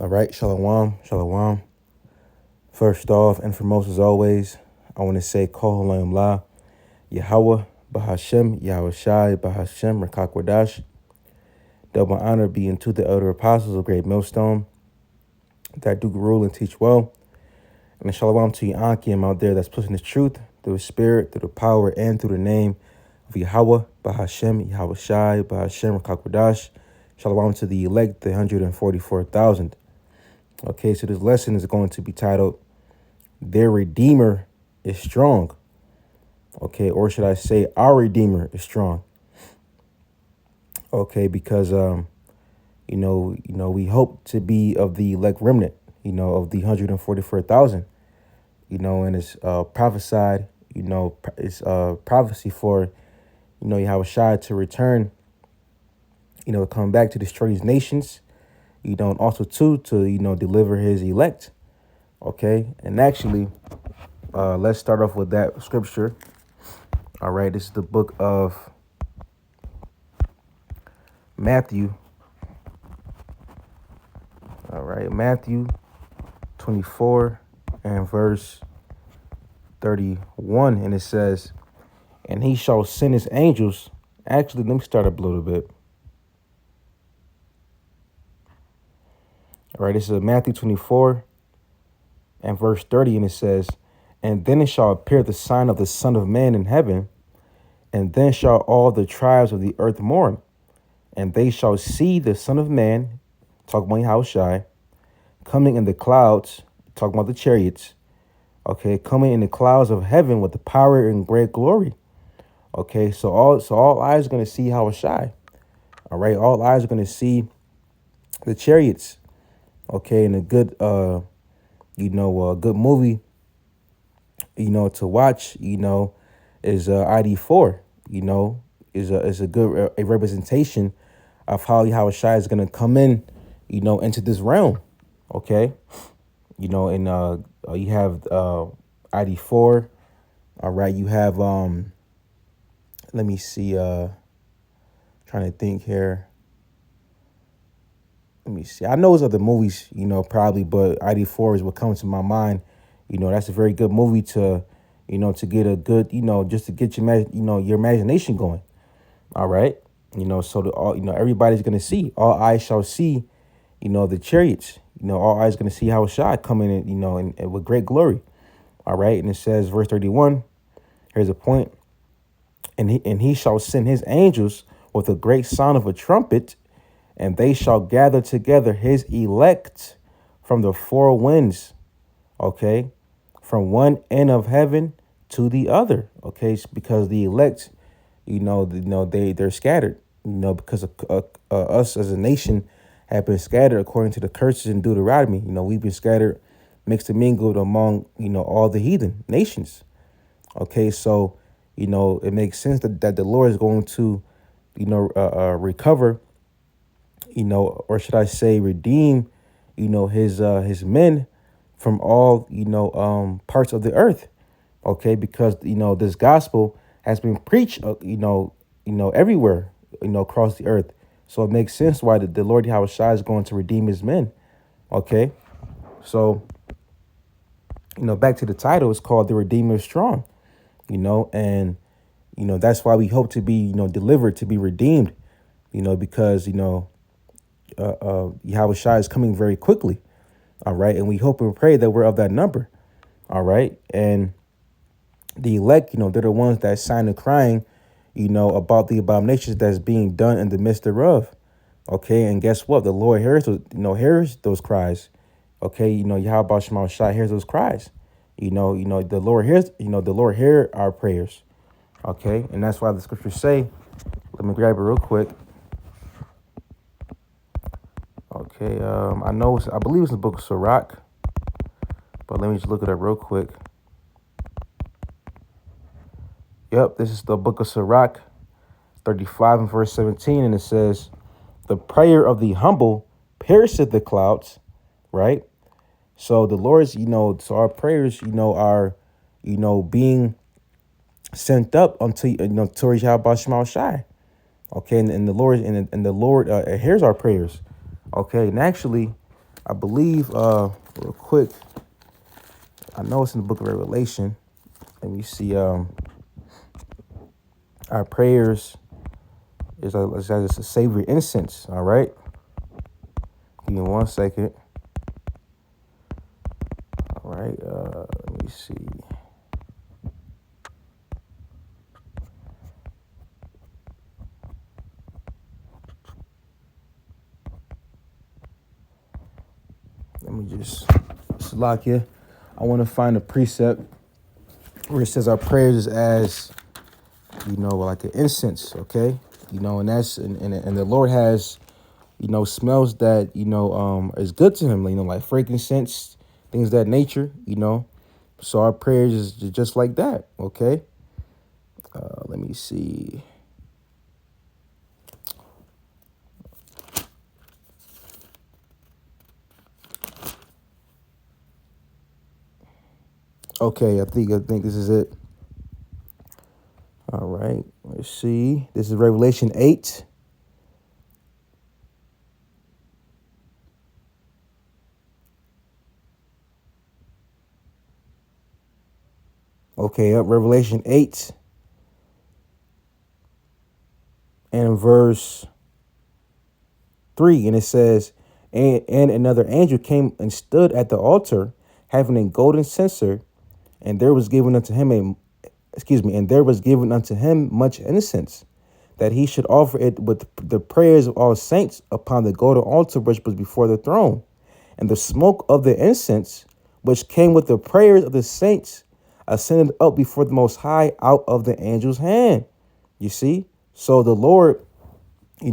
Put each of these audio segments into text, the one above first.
All right, shalom, shalom. First off and foremost, as always, I want to say Kol Halayim La, Yahweh, Bahashem, Yahweh Shai, Bahashem, Rakakwadash. Double honor be unto the elder apostles of Great Millstone that do rule and teach well. And shalom to Yankim out there that's pushing the truth through the spirit, through the power, and through the name of Yahweh, Bahashem, Yahweh Shai, Bahashem, Rakakwadash. Shalom to the elect, the 144,000. Okay, so this lesson is going to be titled, Their Redeemer is Strong. Okay, or should I say, Our Redeemer is Strong. Okay, because, we hope to be of the elect remnant, of the 144,000, and it's prophesied, it's prophecy for, Yahweh Shai to return, come back to destroy these nations, and also to deliver his elect. Okay, and actually, let's start off with that scripture. All right, this is the book of Matthew. All right, Matthew 24 and verse 31, and it says, and he shall send his angels. Actually, let me start up a little bit. All right, this is Matthew 24 and verse 30, and it says, and then it shall appear the sign of the Son of Man in heaven, and then shall all the tribes of the earth mourn, and they shall see the Son of Man, talking about Yahushai, coming in the clouds, talking about the chariots, okay, coming in the clouds of heaven with the power and great glory. Okay, so all eyes are going to see Yahushai. All right, all eyes are going to see the chariots. Okay, and a good good movie, to watch, is ID4, is a good a representation of how Yahushua is going to come in, into this realm. Okay, and you have ID4. All right, you have let me see, trying to think here. Let me see. I know it's other movies, probably, but ID4 is what comes to my mind. That's a very good movie to, to get a good, just to get your imagination going. All right. So everybody's going to see, all eyes shall see, the chariots, all eyes going to see how Shai coming in, and with great glory. All right. And it says, verse 31, here's a point. And he shall send his angels with a great sound of a trumpet, and they shall gather together his elect from the four winds, okay, from one end of heaven to the other, okay, because the elect, they're scattered, because of, us as a nation have been scattered according to the curses in Deuteronomy. We've been scattered, mixed and mingled among, all the heathen nations, okay, so, it makes sense that the Lord is going to, recover, or should I say redeem, his men from all, parts of the earth. Okay, because, this gospel has been preached, everywhere, across the earth. So it makes sense why the Lord Yahweh Shai is going to redeem his men. Okay, so, back to the title, it's called The Redeemer is Strong, and, that's why we hope to be, delivered, to be redeemed, because, Yahweh Shai is coming very quickly. All right. And we hope and pray that we're of that number. All right. And the elect, they're the ones that sign the crying, about the abominations that's being done in the midst thereof. Okay. And guess what? The Lord hears those, hears those cries. Okay. Yahweh Shema Shai hears those cries. The Lord hears, the Lord hear our prayers. Okay. And that's why the scriptures say, let me grab it real quick. Okay, I believe it's in the book of Sirach, but let me just look it up real quick. Yep, this is the book of Sirach, 35 and verse 17, and it says, the prayer of the humble pierceth the clouds, right? So the Lord's, so our prayers, are, being sent up unto, towards Yahweh Shema Shai. Okay, and the Lord, and the Lord hears our prayers. Okay, and actually, I believe, real quick, I know it's in the book of Revelation. Let me see. Our prayers is as a savory incense. All right. Give me 1 second. All right. Let me see. Let me just lock you. I want to find a precept where it says our prayers is as, like an incense. Okay. And that's and the Lord has, smells that, is good to him, like frankincense, things of that nature. So our prayers is just like that. Okay. Let me see. Okay. I think this is it. All right. Let's see. This is Revelation 8. Okay. Up Revelation 8 and verse 3. And it says, and another angel came and stood at the altar, having a golden censer, and there was given unto him and there was given unto him much incense, that he should offer it with the prayers of all saints upon the golden altar which was before the throne. And the smoke of the incense, which came with the prayers of the saints, ascended up before the Most High out of the angel's hand. You see? So the Lord,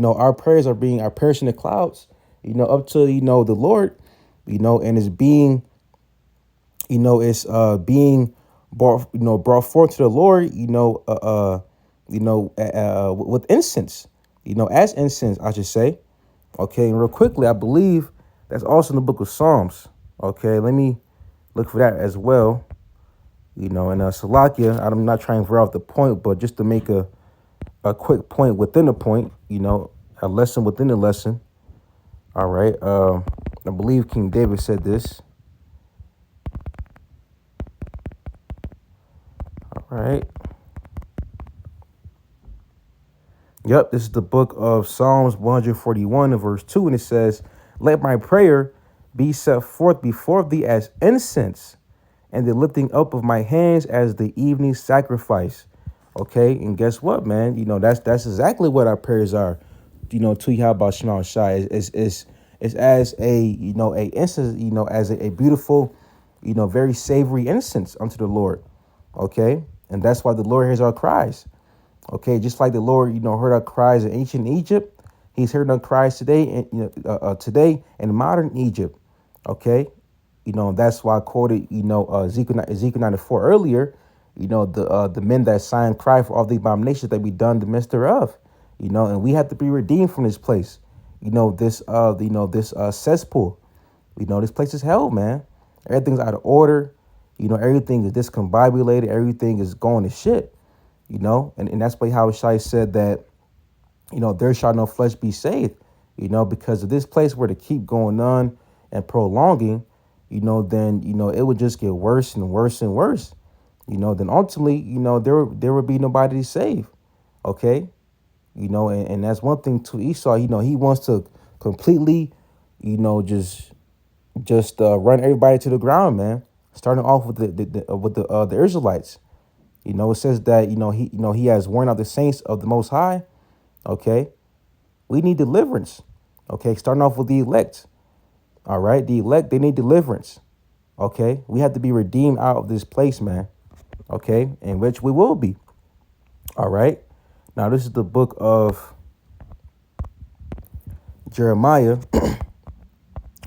our prayers are perishing in the clouds, up to, the Lord, and it's being, it's being brought forth to the Lord, with incense, as incense, I should say. Okay, and real quickly, I believe that's also in the book of Psalms. Okay, let me look for that as well. And Salakia, I'm not trying to veer off the point, but just to make a quick point within the point, a lesson within the lesson. All right, I believe King David said this. All right. Yep, this is the book of Psalms 141 and verse 2, and it says, let my prayer be set forth before thee as incense, and the lifting up of my hands as the evening sacrifice. Okay, and guess what, man? That's exactly what our prayers are. To Yahweh Shema Shai is as a a incense, as a beautiful, very savory incense unto the Lord. Okay, and that's why the Lord hears our cries. Okay, just like the Lord, heard our cries in ancient Egypt, He's heard our cries today, today in modern Egypt. Okay, that's why I quoted, Ezekiel 94 earlier. The men that signed cry for all the abominations that we done the midst thereof. And we have to be redeemed from this place. This cesspool. This place is hell, man. Everything's out of order. Everything is discombobulated. Everything is going to shit. And that's why how Shai said that, there shall no flesh be saved, because of this place where to keep going on and prolonging, then, it would just get worse and worse and worse, then ultimately, there would be nobody to save. Okay. And that's one thing to Esau, he wants to completely, just run everybody to the ground, man, starting off with the Israelites. It says that, he has worn out the saints of the Most High. Okay. We need deliverance. Okay. Starting off with the elect. All right. The elect, they need deliverance. Okay. We have to be redeemed out of this place, man. Okay. In which we will be. All right. Now, this is the book of Jeremiah.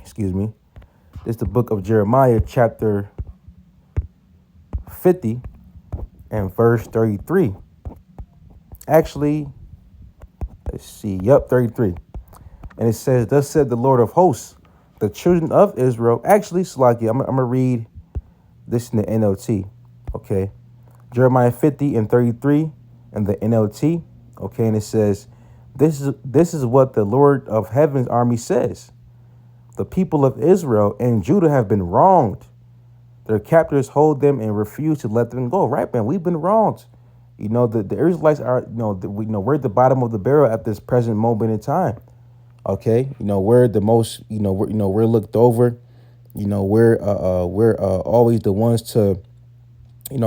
Excuse me. This is the book of Jeremiah, chapter 50 and verse 33. Actually, let's see. Yep, 33. And it says, thus said the Lord of hosts, the children of Israel. Actually, Salaki, I'm going to read this in the NLT. Okay. Jeremiah 50 and 33 in the NLT. Okay. And it says, this is what the Lord of heaven's army says. The people of Israel and Judah have been wronged. Their captors hold them and refuse to let them go. Right, man, we've been wronged. The Israelites are, we're at the bottom of the barrel at this present moment in time. Okay, we're the most, we're looked over. We're always the ones to,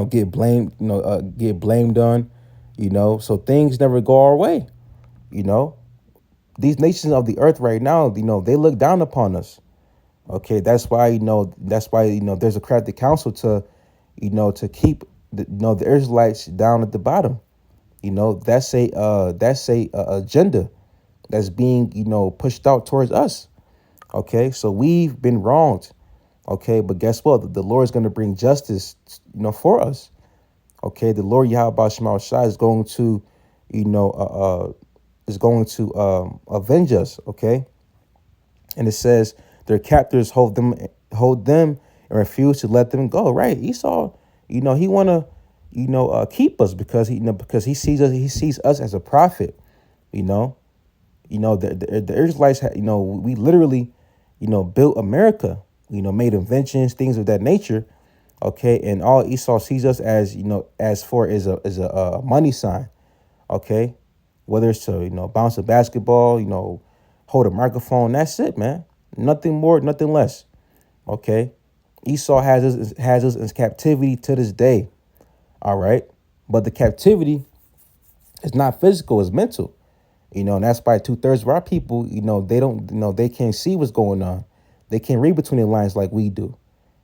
get blamed, get blamed on. So things never go our way. You know, these nations of the earth right now, they look down upon us. Okay, that's why there's a crafty council to, to keep the Israelites down at the bottom. That's a agenda that's being, pushed out towards us. Okay, so we've been wronged. Okay, but guess what? The Lord is going to bring justice, for us. Okay, the Lord Yahweh Shema Shai is going to, you know, avenge us. Okay, and it says their captors hold them, and refuse to let them go. Right, Esau, he wanna, keep us because he sees us as a prophet. You know, the Israelites, we literally, built America. Made inventions, things of that nature. Okay, and all Esau sees us as, as for is a money sign. Okay, whether it's to, bounce a basketball, hold a microphone. That's it, man. Nothing more, nothing less. Okay, Esau has us in captivity to this day. All right, but the captivity is not physical; it's mental. And that's why 2/3 of our people, they don't, they can't see what's going on. They can't read between the lines like we do.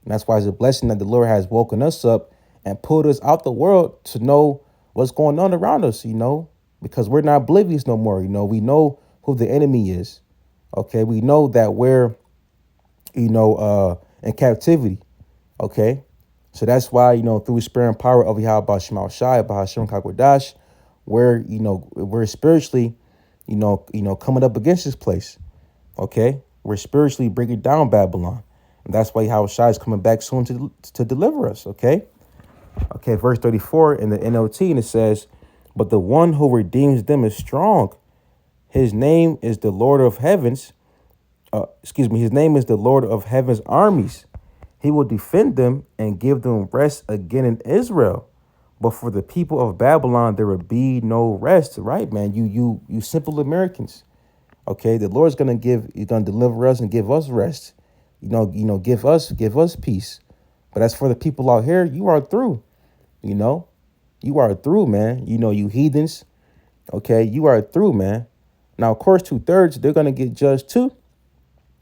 And that's why it's a blessing that the Lord has woken us up and pulled us out the world to know what's going on around us, because we're not oblivious no more. We know who the enemy is. Okay. We know that we're, in captivity. Okay. So that's why, through spirit and power of Yahweh Shema Shai, Bahashim Kakwadash, we're spiritually, coming up against this place. Okay. We're spiritually bringing down Babylon. And that's why Yahweh Shai is coming back soon to deliver us. Okay. Okay. Verse 34 in the NLT, and it says, but the one who redeems them is strong. His name is the Lord of heavens. His name is the Lord of heaven's armies. He will defend them and give them rest again in Israel. But for the people of Babylon, there will be no rest. Right, man? You simple Americans. Okay, the Lord's He's gonna deliver us and give us rest. Give us peace. But as for the people out here, you are through. You are through, man. You heathens. Okay, you are through, man. Now, of course, 2/3, they're gonna get judged too.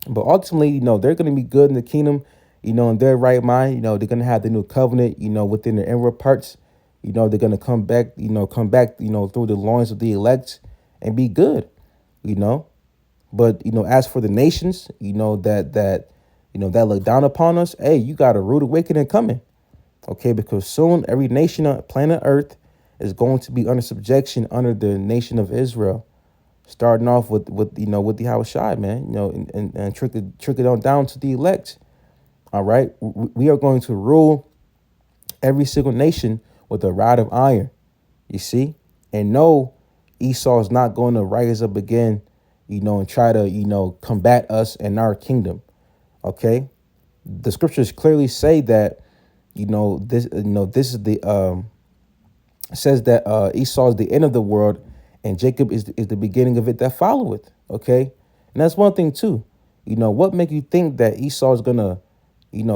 But ultimately, they're gonna be good in the kingdom, in their right mind. They're gonna have the new covenant, within their inward parts. They're gonna come back, through the loins of the elect and be good, you know. But as for the nations, that look down upon us, hey, you got a rude awakening coming. Okay, because soon every nation on planet Earth is going to be under subjection under the nation of Israel. Starting off with the Yahweh Shai, man, and trick it on down to the elect. All right. We are going to rule every single nation with a rod of iron. You see? And no, Esau is not going to rise up again, and try to, combat us and our kingdom. Okay. The scriptures clearly say that, this is the says that Esau is the end of the world and Jacob is the beginning of it that followeth. Okay. And that's one thing too. What make you think that Esau is gonna,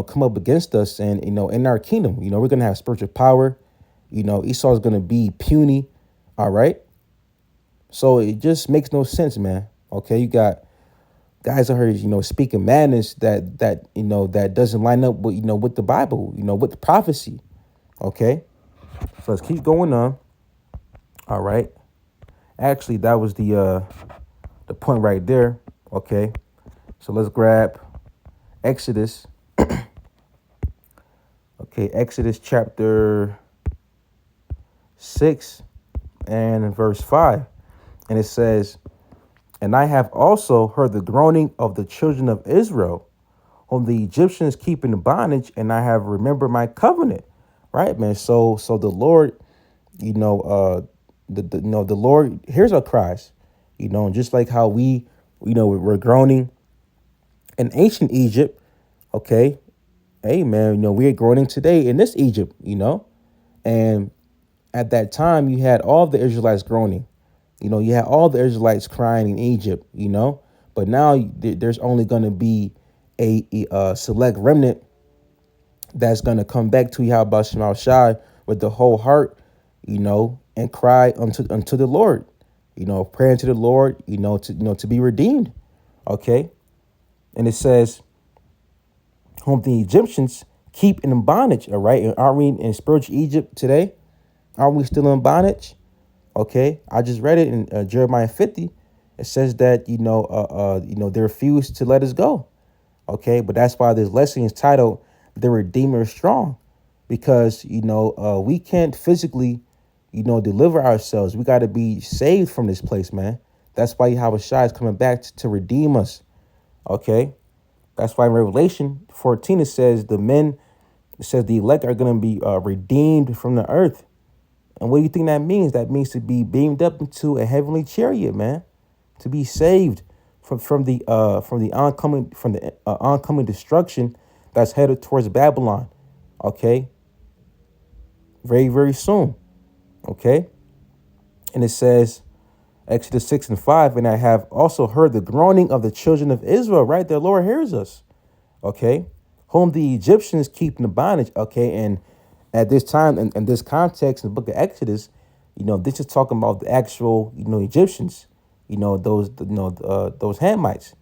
come up against us and, in our kingdom, we're gonna have spiritual power. Esau is gonna be puny. All right. So it just makes no sense, man. Okay. You got guys out here, speaking madness that doesn't line up with, with the Bible, with the prophecy. Okay. So let's keep going on. All right. Actually, that was the point right there. Okay. So let's grab Exodus. Okay, Exodus chapter 6 and verse 5. And it says, and I have also heard the groaning of the children of Israel, whom the Egyptians keep in bondage, and I have remembered my covenant. Right, man. So the Lord, the Lord hears our cries, and just like how we're groaning In ancient Egypt, okay, hey man, we're groaning today in this Egypt, and at that time you had all the Israelites groaning. You had all the Israelites crying in Egypt, but now there's only going to be a select remnant that's going to come back to Yahweh Shema Shai with the whole heart, and cry unto the Lord, praying to the Lord, to be redeemed. Okay. And it says, whom the Egyptians keep in bondage. All right. And aren't we in spiritual Egypt today? Aren't we still in bondage? Okay. I just read it in Jeremiah 50. It says that, they refuse to let us go. Okay. But that's why this lesson is titled The Redeemer is Strong, because, we can't physically, deliver ourselves. We got to be saved from this place, man. That's why Yahweh Shai is coming back to redeem us. Okay. That's why in Revelation 14, it says the elect are going to be redeemed from the earth. And what do you think that means? That means to be beamed up into a heavenly chariot, man, to be saved from the oncoming destruction that's headed towards Babylon. Okay. Very, very soon. Okay. And it says, Exodus 6:5, and I have also heard the groaning of the children of Israel, right? The Lord hears us. Okay. Whom the Egyptians keep in the bondage. Okay. And at this time, in this context, in the book of Exodus, this is talking about the actual, Egyptians, those Hamites.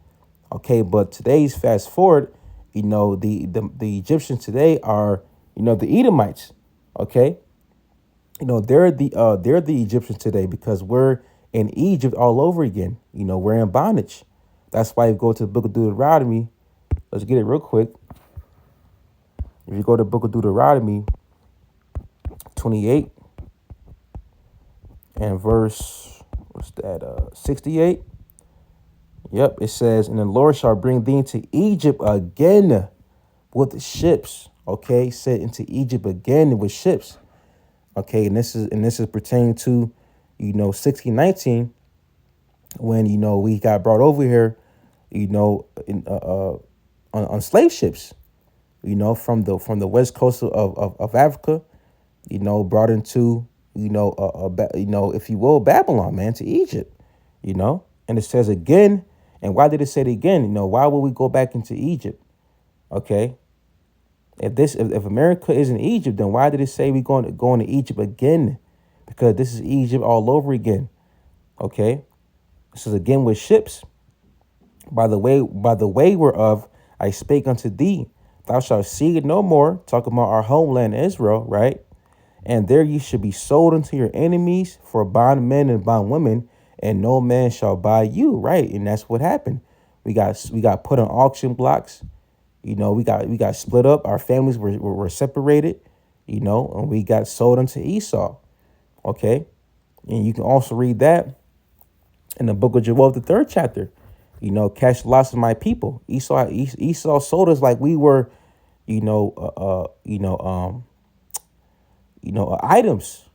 Okay. But today's fast forward, the Egyptians today are, the Edomites. Okay. They're the Egyptians today because we're in Egypt all over again. We're in bondage. That's why you go to the book of Deuteronomy. Let's get it real quick. If you go to the book of Deuteronomy 28 and verse, 68. Yep, it says, and the Lord shall bring thee into Egypt again with ships. Okay, set into Egypt again with ships. Okay, and this is pertaining to, 1619, when we got brought over here, on slave ships, from the west coast of Africa, brought into, if you will, Babylon, man, to Egypt, and it says again. And why did it say it again? Why would we go back into Egypt? Okay. If America is in Egypt, then why did it say we're going to Egypt again? Because this is Egypt all over again. Okay. This is again with ships. By the way whereof I spake unto thee, thou shalt see it no more. Talking about our homeland, Israel, right? And there ye should be sold unto your enemies for bondmen and bondwomen, and no man shall buy you, right? And that's what happened. We got put on auction blocks. We got split up. Our families were separated, and we got sold unto Esau. Okay. And you can also read that in the book of Joel, the 3rd chapter. Catch lots of my people. Esau sold us like we were, items,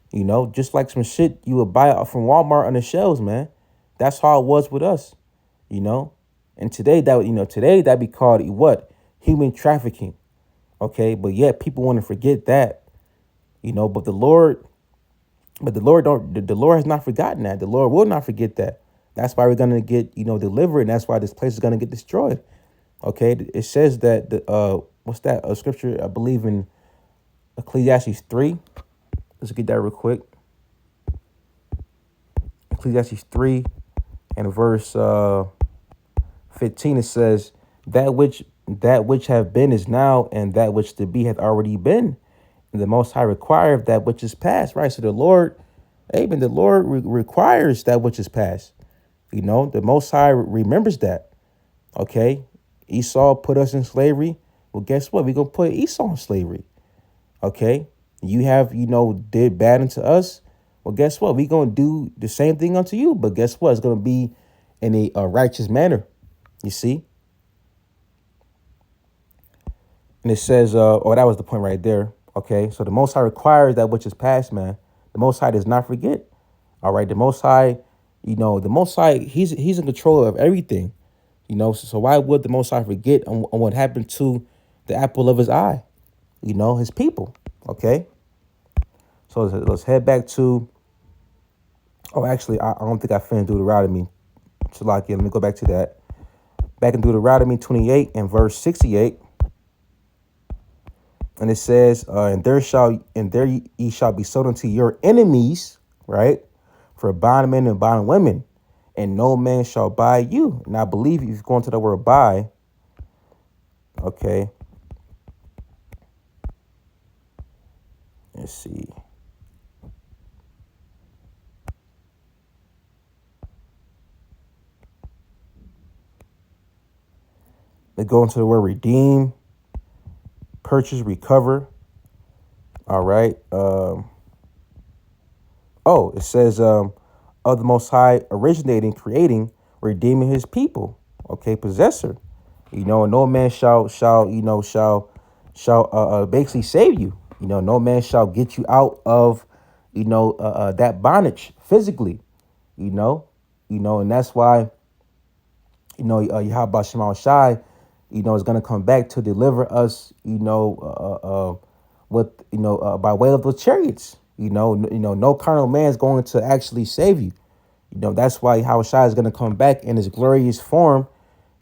just like some shit you would buy from Walmart on the shelves, man. That's how it was with us, And today that'd be called what? Human trafficking. Okay. But yet people want to forget that, but the Lord has not forgotten that. The Lord will not forget that. That's why we're going to get, delivered. And that's why this place is going to get destroyed. Okay. It says that what's that? A scripture, I believe in Ecclesiastes 3. Let's get that real quick. Ecclesiastes 3 and verse 15, it says, that which have been is now, and that which to be hath already been. And the Most High requireth that which is past, right? So the Lord, amen, the Lord requires that which is past. The Most High remembers that. Okay. Esau put us in slavery. Well, guess what? We're going to put Esau in slavery. Okay. You have, did bad unto us. Well, guess what? We're going to do the same thing unto you. But guess what? It's going to be in a righteous manner. You see? And it says, that was the point right there. Okay. So the Most High requires that which is past, man. The Most High does not forget. All right. The Most High, he's in control of everything. So why would the Most High forget on what happened to the apple of his eye? His people. Okay. So let's head back to. Oh, actually, I don't think I finished Deuteronomy. So like, yeah, let me go back to that. Back in Deuteronomy 28 and verse 68, and it says, and there ye shall be sold unto your enemies, right, for bondmen and bondwomen, and no man shall buy you. And I believe if you go into the word buy, okay, let's see. They go into the word redeem, purchase, recover. All right. It says of the Most High originating, creating, redeeming his people. Okay, possessor. And no man shall basically save you. No man shall get you out of that bondage physically. You know, and that's why Yahweh Shema Shai, is gonna come back to deliver us. With by way of the chariots. No carnal man is going to actually save you. That's why Yahweh Shai is gonna come back in his glorious form.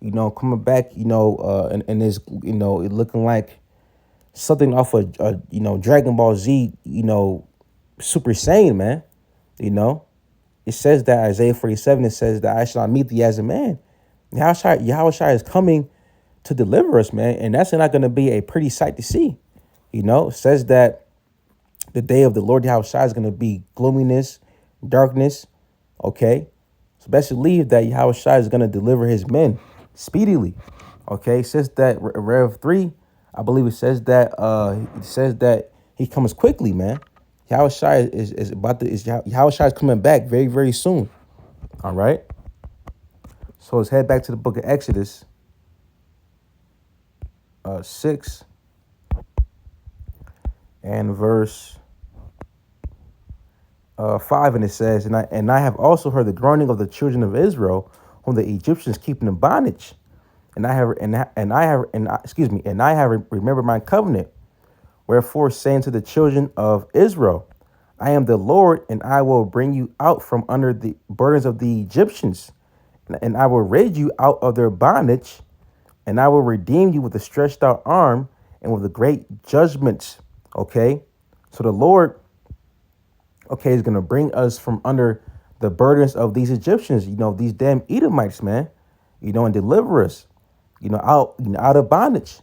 Coming back. In his it looking like something off of Dragon Ball Z. Super Saiyan, man. It says that Isaiah 47. It says that I shall not meet thee as a man. Yahweh Shai is coming to deliver us, man, and that's not going to be a pretty sight to see. It says that the day of the Lord Yahweh Shai is going to be gloominess, darkness. Okay, so best believe that Yahweh Shai is going to deliver his men speedily. Okay, it says that Rev 3, I believe it says that he comes quickly, man. Yahweh Shai is about to Yahweh Shai is coming back very, very soon. All right. So let's head back to the book of Exodus 6 and verse 5, and it says, and I have also heard the groaning of the children of Israel, whom the Egyptians keep in bondage, and I have remembered my covenant. Wherefore, saying to the children of Israel, I am the Lord, and I will bring you out from under the burdens of the Egyptians, and I will raise you out of their bondage, and I will redeem you with a stretched out arm and with a great judgment. Okay, so the Lord, okay, is gonna bring us from under the burdens of these Egyptians, these damn Edomites, man, and deliver us, out of bondage.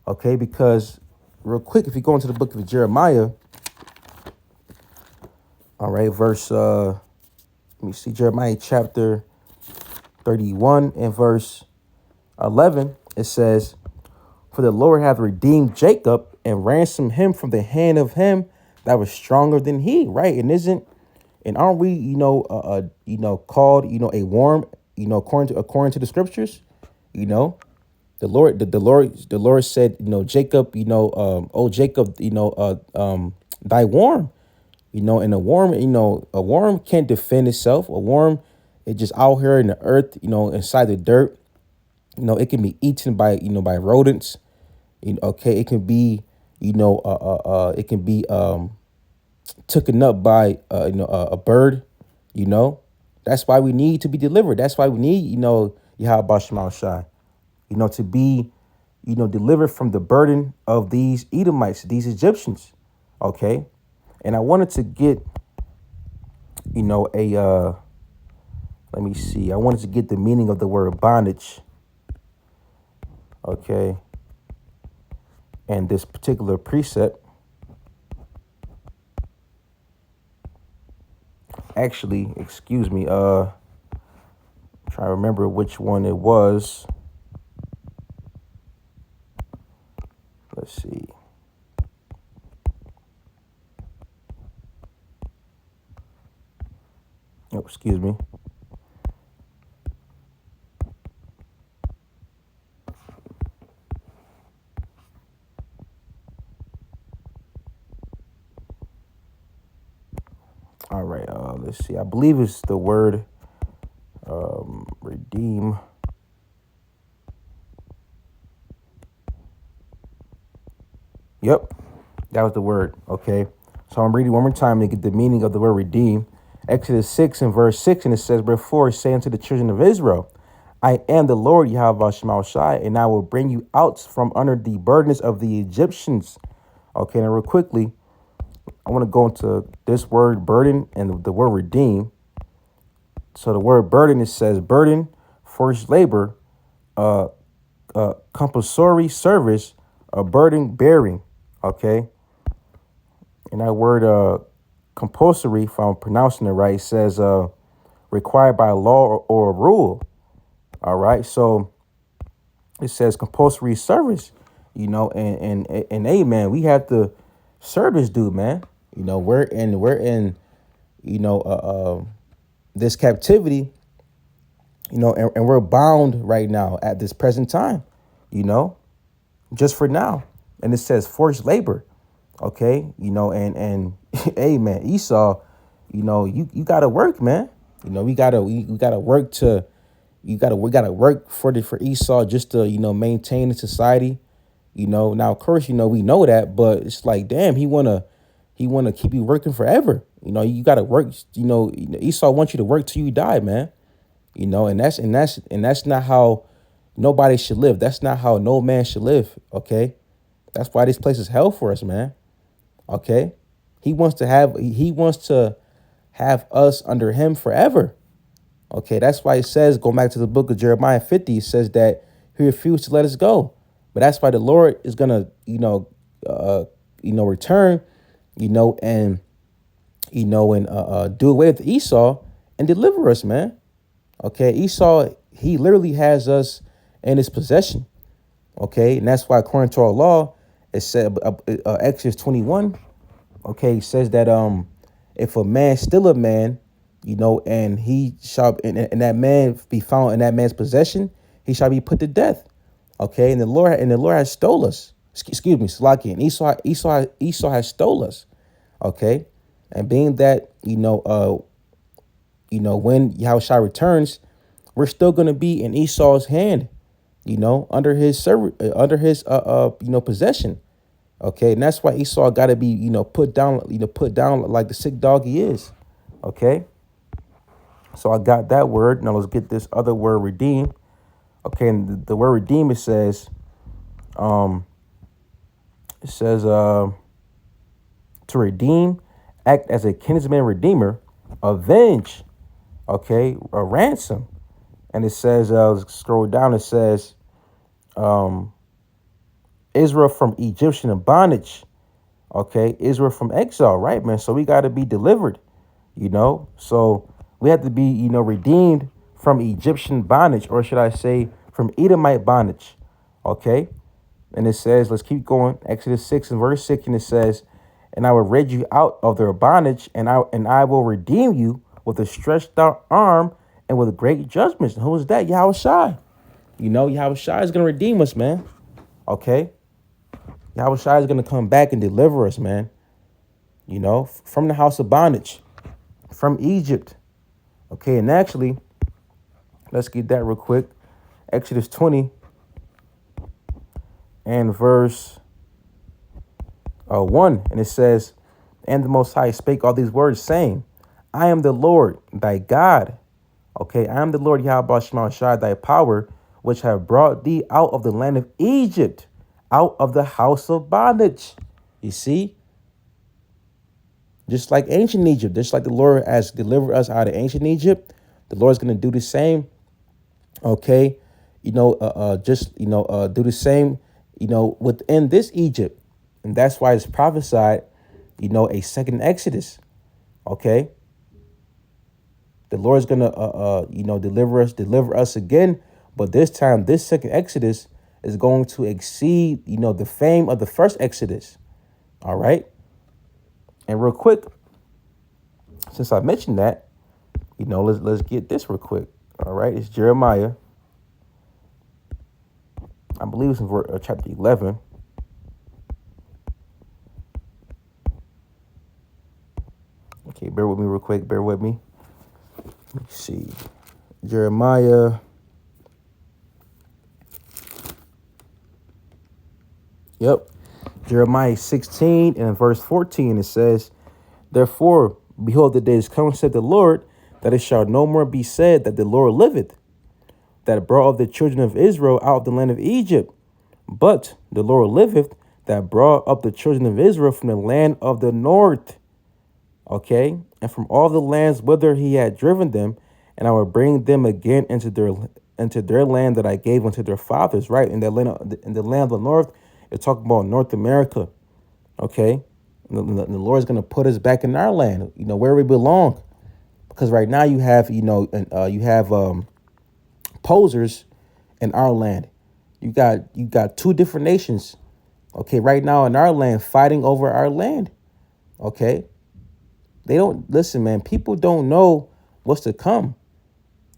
Okay, because real quick, if you go into the book of Jeremiah, all right, verse let me see, Jeremiah chapter 31 and verse 11, it says, for the Lord hath redeemed Jacob and ransomed him from the hand of him that was stronger than he. Right, and aren't we called a worm, according to the scriptures. The Lord said, Jacob, oh Jacob, thy worm. And a worm can't defend itself. A worm is just out here in the earth, inside the dirt. It can be eaten by rodents. Okay, it can be, it can be taken up by a bird. That's why we need to be delivered. That's why we need, Yahweh Shema Shai, to be, delivered from the burden of these Edomites, these Egyptians. Okay. And I wanted to get, let me see. I wanted to get the meaning of the word bondage. Okay. And this particular precept. Actually, excuse me. Try to remember which one it was. Let's see. Oh, excuse me. All right. Let's see. I believe it's the word redeem. Yep, that was the word. Okay, so I'm reading one more time to get the meaning of the word redeem. Exodus 6 and verse 6, and it says, "Wherefore say unto the children of Israel, I am the Lord Yahweh Shema Shai, and I will bring you out from under the burdens of the Egyptians." Okay, now real quickly, I want to go into this word burden and the word redeem. So the word burden, it says burden, forced labor, uh, compulsory service, a burden bearing. Okay, and that word compulsory, if I'm pronouncing it right, says required by law or a rule. All right, so it says compulsory service, and hey, man, we have to serve this dude, man. We're in you know this captivity, and we're bound right now at this present time, you know, just for now. And it says forced labor. Okay, and hey, man, Esau, you gotta work, man. We gotta work to we gotta work for Esau just to maintain the society. Now of course we know that, but it's like, damn, he wanna keep you working forever. You gotta work. Esau wants you to work till you die, man. And that's not how nobody should live. That's not how no man should live. Okay, that's why this place is hell for us, man. Okay, he wants to have us under him forever. Okay, that's why it says, going back to the book of Jeremiah 50, it says that he refused to let us go. But that's why the Lord is gonna, return, and do away with Esau and deliver us, man. Okay, Esau, he literally has us in his possession. Okay, and that's why according to our law, it said Exodus 21. Okay, it says that if a man steal a man, and he shall and that man be found in that man's possession, he shall be put to death. Okay, and the Lord has stole us. Excuse me, Slaki, and Esau has stole us. Okay, and being that when Yahushua returns, we're still gonna be in Esau's hand, under his possession. Okay, and that's why Esau got to be, put down like the sick dog he is. Okay, so I got that word. Now let's get this other word, redeem. Okay, and the word redeem, it says to redeem, act as a kinsman redeemer, avenge. Okay, a ransom, and it says, scroll down. It says, Israel from Egyptian bondage. Okay, Israel from exile, right, man? So we got to be delivered, So we have to be, redeemed from Egyptian bondage, or should I say from Edomite bondage. Okay, and it says, let's keep going. Exodus 6 and verse 6, and it says, "And I will rid you out of their bondage, and I will redeem you with a stretched out arm and with great judgments." And who is that? Yahweh Shai. Yahweh Shai is gonna redeem us, man. Okay. Yahweh Shai is going to come back and deliver us, man. From the house of bondage, from Egypt. Okay, and actually, let's get that real quick. Exodus 20 and verse 1. And it says, "And the Most High spake all these words, saying, I am the Lord, thy God. Okay, I am the Lord Yahweh Shema Shai, thy power, which have brought thee out of the land of Egypt, out of the house of bondage." You see, just like ancient Egypt, just like the Lord has delivered us out of ancient Egypt, the Lord's going to do the same. Okay, do the same, within this Egypt, and that's why it's prophesied, a second Exodus. Okay, the Lord's going to, deliver us again, but this time, this second Exodus is going to exceed, the fame of the first Exodus. All right. And real quick, since I mentioned that, let's get this real quick. All right. It's Jeremiah. I believe it's in chapter 11. Okay. Bear with me real quick. Bear with me. Let me see. Jeremiah. Yep. Jeremiah 16 and in verse 14, it says, therefore, behold, the day is coming, said the Lord, that it shall no more be said that the Lord liveth, that brought up the children of Israel out of the land of Egypt. But the Lord liveth, that brought up the children of Israel from the land of the north. Okay, and from all the lands whither he had driven them, and I will bring them again into their land that I gave unto their fathers. Right, in the land of the north, it's talking about North America. Okay, the Lord's gonna put us back in our land, where we belong, because right now you have posers in our land. You got two different nations. Okay, right now in our land fighting over our land. Okay, they don't listen, man. People don't know what's to come.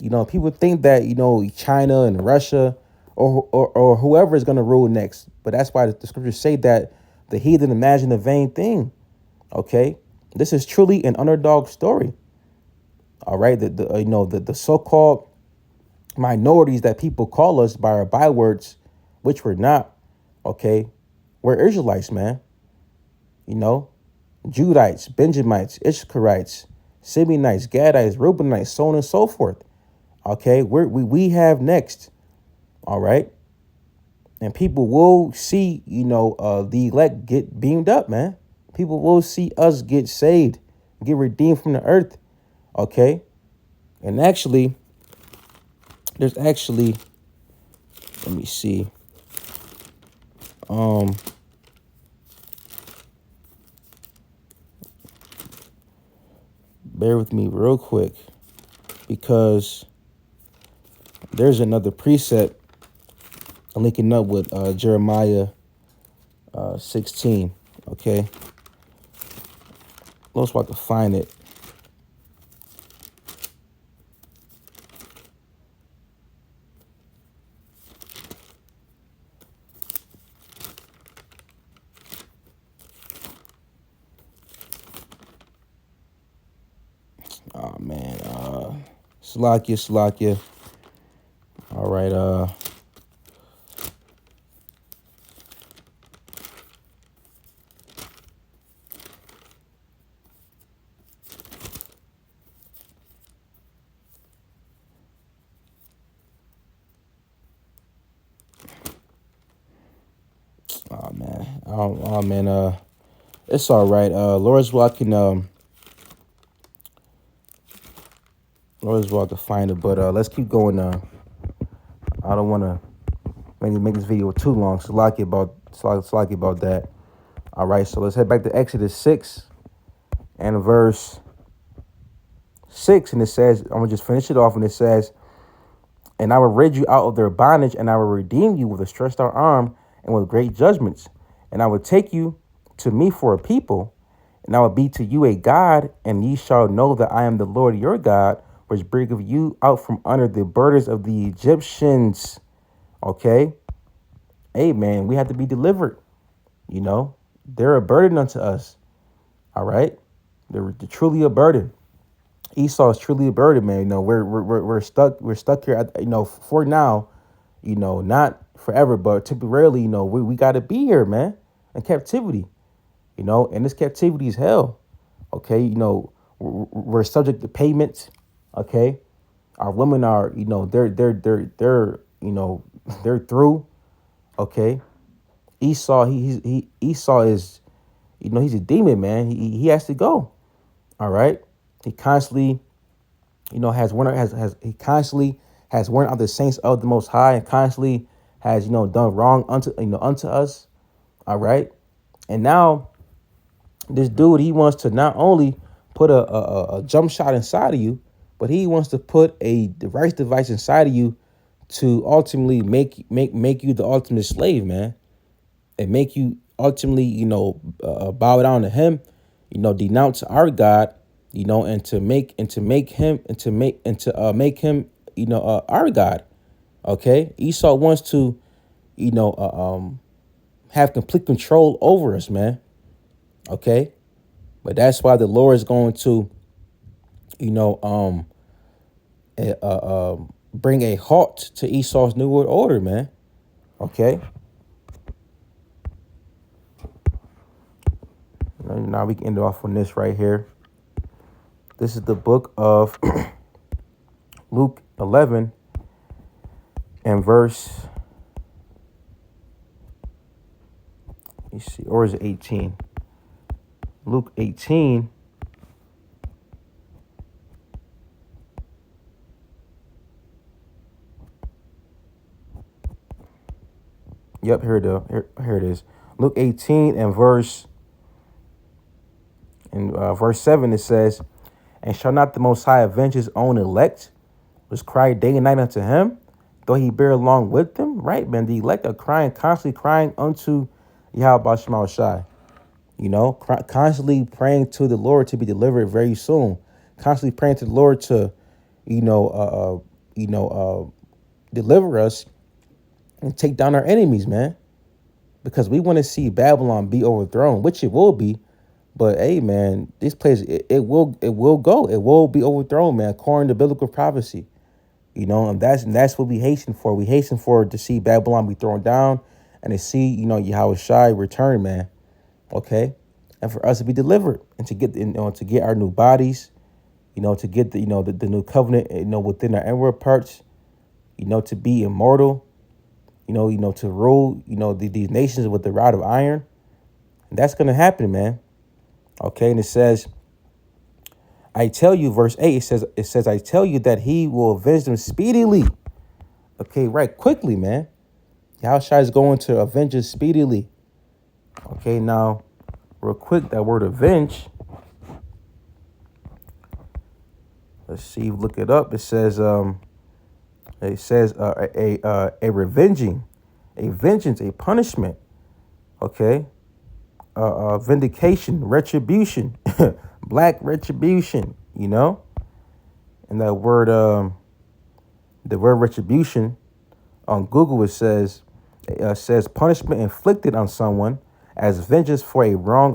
People think that China and Russia or whoever is going to rule next. But that's why the scriptures say that the heathen imagine a vain thing. Okay, this is truly an underdog story. All right, the so-called minorities that people call us by our bywords, which we're not. Okay, we're Israelites, man. Judites, Benjamites, Issacharites, Simeonites, Gadites, Reubenites, so on and so forth. Okay, we have next. All right, and people will see, the elect get beamed up, man. People will see us get saved, get redeemed from the earth. Okay, and actually, let me see. Bear with me real quick, because there's another precept linking up with Jeremiah 16. Okay, let's about to find it. Oh man, Salakia. All right, oh man, it's all right. Lord's walking, Lord's walk to find it, but let's keep going. I don't want to make this video too long. Salaki about that. All right, so let's head back to Exodus 6 and verse 6, and it says, I'm gonna just finish it off, and it says, and I will rid you out of their bondage, and I will redeem you with a stretched out arm and with great judgments, and I will take you to me for a people, and I will be to you a God, and ye shall know that I am the Lord your God, which bringeth you out from under the burdens of the Egyptians. Okay, hey man, we have to be delivered. They're a burden unto us. All right, they're truly a burden. Esau is truly a burden, man. We're stuck. We're stuck here. For now. Not forever, but temporarily. We got to be here, man, in captivity. And this captivity is hell. Okay, we're subject to payments. Okay, our women are, they're they're through. Okay, Esau, Esau is, he's a demon, man. He has to go. All right. He constantly, he constantly has worn out the saints of the Most High, and constantly has, done wrong unto us. All right. And now this dude, he wants to not only put a jump shot inside of you, but he wants to put a device inside of you to ultimately make you the ultimate slave, man, and make you ultimately, bow down to him, denounce our God, and to make him our God. Okay, Esau wants to, have complete control over us, man. Okay, but that's why the Lord is going to, bring a halt to Esau's new world order, man. Okay. now we can end it off on this right here. This is the book of Luke 11 and verse, let me see, or is it 18? Luke 18. Yep, here it is. Luke 18 and verse 7, it says, "And shall not the Most High avenge his own elect, which cry day and night unto him, though he bear along with them?" Right, man. The elect are crying, constantly crying unto Yahweh Shema Shai. Constantly praying to the Lord to be delivered very soon. Constantly praying to the Lord to, deliver us and take down our enemies, man. Because we want to see Babylon be overthrown, which it will be. But hey, man, this place it will be overthrown, man, according to biblical prophecy. And that's what we hasten for. We hasten for to see Babylon be thrown down and to see, Yahweh Shai return, man. Okay, and for us to be delivered and to get our new bodies, to get the new covenant, within our inward parts, to be immortal, to rule, these nations with the rod of iron. And that's gonna happen, man. Okay, and it says, I tell you, verse 8, it says, I tell you that he will avenge them speedily. Okay, right, quickly, man. Yahushua is going to avenge us speedily. Okay, now, real quick, that word avenge. Let's see, look it up. It says, a revenging, a vengeance, a punishment. Okay, vindication, retribution, black retribution. And that word, the word retribution, on Google it says punishment inflicted on someone as vengeance for a wrong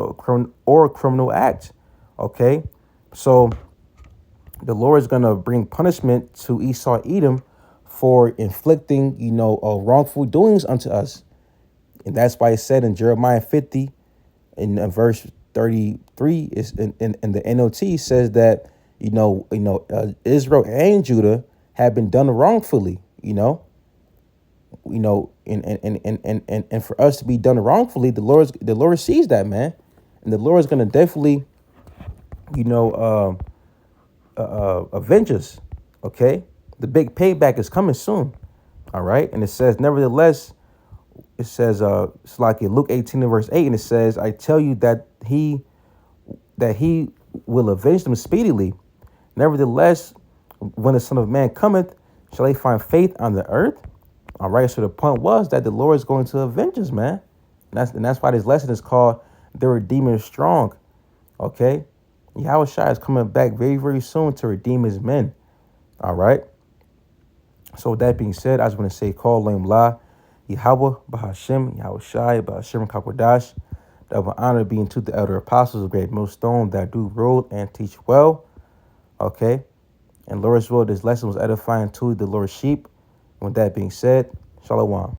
or criminal act. Okay, so the Lord is gonna bring punishment to Esau, Edom, for inflicting, wrongful doings unto us, and that's why it said in Jeremiah 50, in verse 33, is in the NLT says that Israel and Judah have been done wrongfully. And for us to be done wrongfully, the Lord sees that, man, and the Lord is gonna definitely, avenge us. Okay, the big payback is coming soon. All right, and it says, nevertheless, it says, it's like in Luke 18 and verse 8, and it says, I tell you that he will avenge them speedily. Nevertheless, when the Son of Man cometh, shall they find faith on the earth? All right, so the point was that the Lord is going to avenge us, man. And that's why this lesson is called The Redeemer is Strong. Okay, Yahweh Shai is coming back very, very soon to redeem his men. All right. So with that being said, I just want to say, call Lam La, Yahweh, Bahashem, Yahweh Shai, Bahashem, Kakwadash. Double honor being to the elder apostles of Great Millstone that do rule and teach well. Okay. And Lord's will, this lesson was edifying to the Lord's sheep. With that being said, Shalom.